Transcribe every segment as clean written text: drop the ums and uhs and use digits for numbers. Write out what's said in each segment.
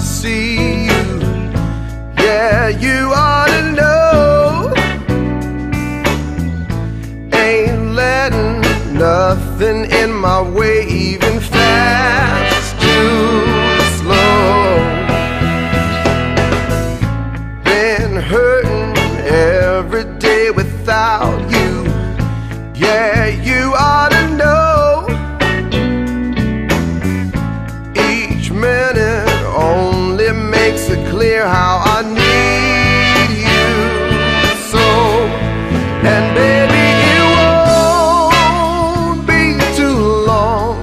see you. Yeah, you ought to know. Ain't letting nothing in my way, even fast, too slow. Been hurting every day without you. Yeah, you ought to know. Each minute only makes it clear how I need you so. And baby, it won't be too long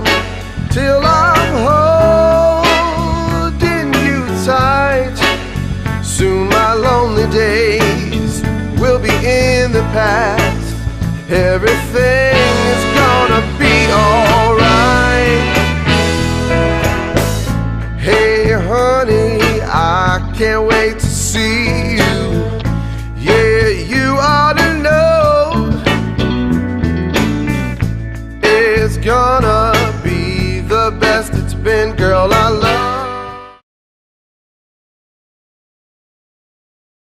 till I'm holding you tight. Soon my lonely days will be in the past. Everything is gonna be alright. Hey honey, I can't wait to see you. Yeah, you ought to know. It's gonna be the best it's been, girl.